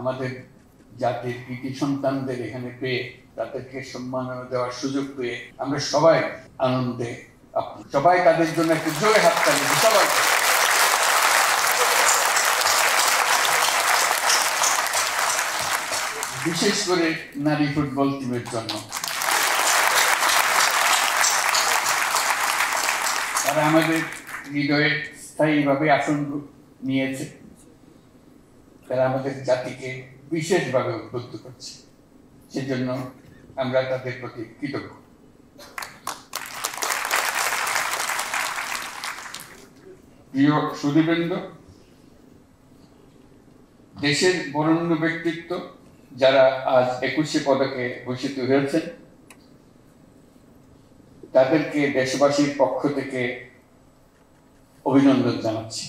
আমাদের জাতির কৃতি সন্তানদের এখানে পেয়ে তাদেরকে সম্মাননা দেওয়ার সুযোগ পেয়ে আমরা সবাই আনন্দে সবাই তাদের জন্য একটু জোরে হাততালি দিই সবাই। বিশেষ করে নারী ফুটবল টিমের জন্য তারা আমাদের হৃদয়ে স্থায়ীভাবে আসন নিয়েছে, তারা আমাদের জাতিকে বিশেষভাবে উদ্বুদ্ধ করছে, সেজন্য আমরা তাদের প্রতি কৃতজ্ঞ। প্রিয় সুধীবৃন্দ, দেশের বরেণ্য ব্যক্তিত্ব যারা আজ 21শে পদকে ভূষিত হয়েছেন তাদেরকে দেশবাসীর পক্ষ থেকে অভিনন্দন জানাচ্ছি।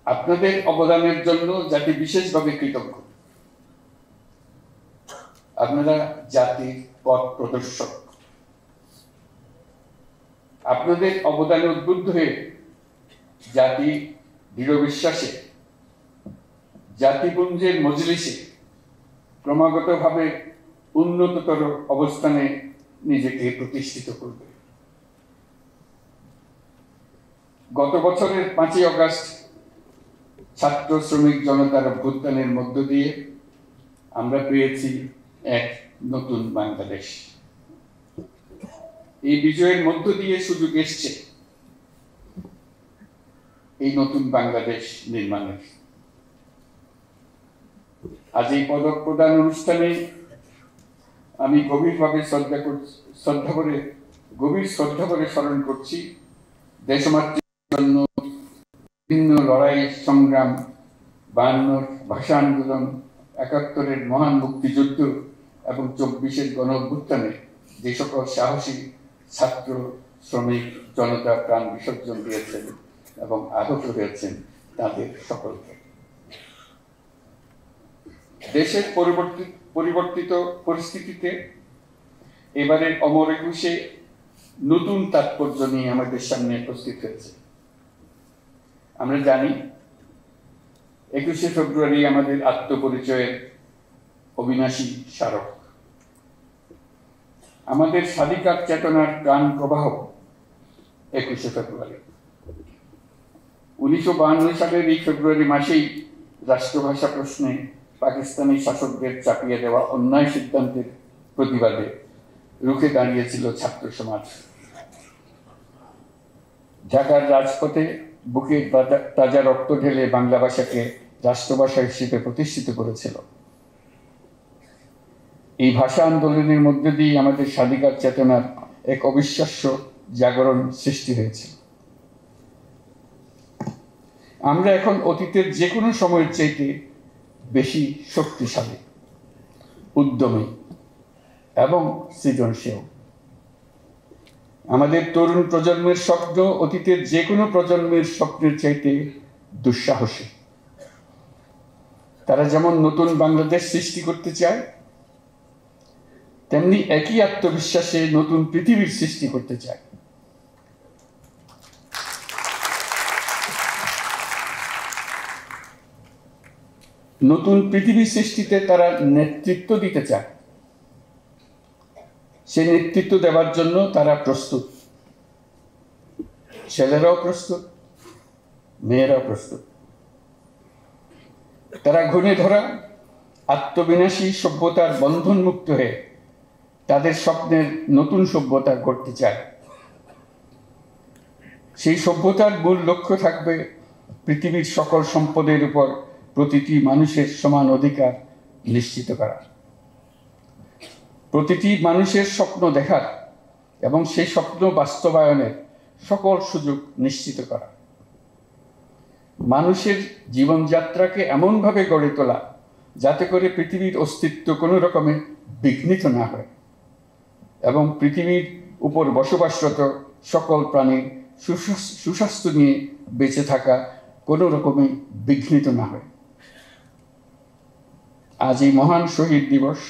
আপনাদের অবদানের জন্য জাতি বিশেষভাবে কৃতজ্ঞ। আপনারা জাতির পথ প্রদর্শক। আপনাদের অবদানে উদ্বুদ্ধ হয়ে জাতি দৃঢ় বিশ্বাসে জাতিপুঞ্জের মজলিসে ক্রমাগতভাবে উন্নততর অবস্থানে নিজেকে প্রতিষ্ঠিত করবে। গত বছরের 5ই আগস্ট ছাত্র শ্রমিক জনতার অভ্যুত্থানের মধ্য দিয়ে আমরা পেয়েছি এক নতুন বাংলাদেশ। এই বিজয়ের মধ্য দিয়ে সুযোগ এসছে এই নতুন বাংলাদেশ নির্মাণের। আজ এই পদক প্রদান অনুষ্ঠানে আমি গভীর শ্রদ্ধা করে স্মরণ করছি দেশমাতৃর জন্য বিভিন্ন লড়াই সংগ্রাম, 52 ভাষা আন্দোলন, 71-এর মহান মুক্তিযুদ্ধ এবং 24-এর গণ অভ্যুত্থানে যে সকল সাহসী ছাত্র শ্রমিক জনতা প্রাণ বিসর্জন দিয়েছেন এবং আহত হয়েছেন তাদের সকলকে। দেশের পরিবর্তিত পরিস্থিতিতে এবারের অমর একুশে নতুন তাৎপর্য নিয়ে আমাদের সামনে উপস্থিত হয়েছে। আমরা জানি 21শে ফেব্রুয়ারি আমাদের আত্মপরিচয়ের অবিনাশী স্মারক। আমাদের স্বাধিকার চেতনার প্রাণ প্রবাহ 21শে ফেব্রুয়ারি। 1952 সালের এই ফেব্রুয়ারি মাসেই রাষ্ট্রভাষা প্রশ্নে পাকিস্তানি শাসকদের চাপিয়ে দেওয়া অন্যায় সিদ্ধান্তের প্রতিবাদে রুখে দাঁড়িয়েছিল ছাত্র সমাজ। ঢাকার রাজপথে বুকের তাজা রক্ত ঢেলে বাংলা ভাষাকে রাষ্ট্রভাষা হিসেবে প্রতিষ্ঠিত করেছিল। এই ভাষা আন্দোলনের মধ্যে দিয়ে আমাদের স্বাধিকার চেতনার এক অবিশ্বাস্য জাগরণ সৃষ্টি হয়েছিল। আমরা এখন অতীতের যে কোনো সময়ের চাইতে বেশি শক্তিশালী, উদ্যমী এবং সৃজনশীল। আমাদের তরুণ প্রজন্মের স্বপ্ন অতীতের যে কোনো প্রজন্মের স্বপ্নের চাইতে দুঃসাহসী। তারা যেমন নতুন বাংলাদেশ সৃষ্টি করতে চায়, তেমনি একই আত্মবিশ্বাসে নতুন পৃথিবীর সৃষ্টি করতে চায়। নতুন পৃথিবী সৃষ্টিতে তারা নেতৃত্ব দিতে চায়। সেই নেতৃত্ব দেওয়ার জন্য তারা প্রস্তুত। ছেলেরাও প্রস্তুত, মেয়েরাও প্রস্তুত। তারা ঘুণে ধরা আত্মবিনাশী সভ্যতার বন্ধন মুক্ত হয়ে তাদের স্বপ্নের নতুন সভ্যতা গড়তে চায়। সেই সভ্যতার মূল লক্ষ্য থাকবে পৃথিবীর সকল সম্পদের উপর প্রতিটি মানুষের সমান অধিকার নিশ্চিত করা, প্রতিটি মানুষের স্বপ্ন দেখার এবং সেই স্বপ্ন বাস্তবায়নের সকল সুযোগ নিশ্চিত করা, মানুষের জীবনযাত্রাকে এমনভাবে গড়ে তোলা যাতে করে পৃথিবীর অস্তিত্ব কোনো রকমে বিঘ্নিত না হয় এবং পৃথিবীর উপর বসবাসরত সকল প্রাণীর সুস্বাস্থ্য নিয়ে বেঁচে থাকা কোনো রকমে বিঘ্নিত না হয়। আজ এই মহান শহীদ দিবস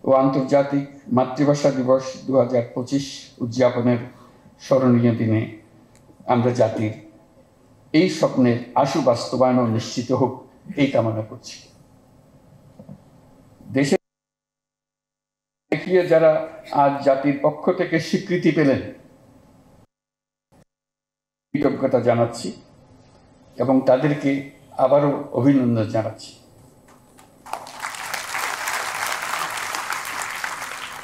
ও আন্তর্জাতিক মাতৃভাষা দিবস 2025 উদযাপনের স্মরণীয় দিনে আমরা জাতির এই স্বপ্নের আশু বাস্তবায়ন নিশ্চিত হোক এই কামনা করছি। দেশে দেখিয়ে যারা আজ জাতির পক্ষ থেকে স্বীকৃতি পেলেন, কৃতজ্ঞতা জানাচ্ছি এবং তাদেরকে আবারও অভিনন্দন জানাচ্ছি।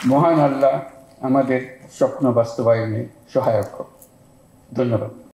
মহান আল্লাহ আমাদের স্বপ্ন বাস্তবায়নে সহায়ক হোক। ধন্যবাদ।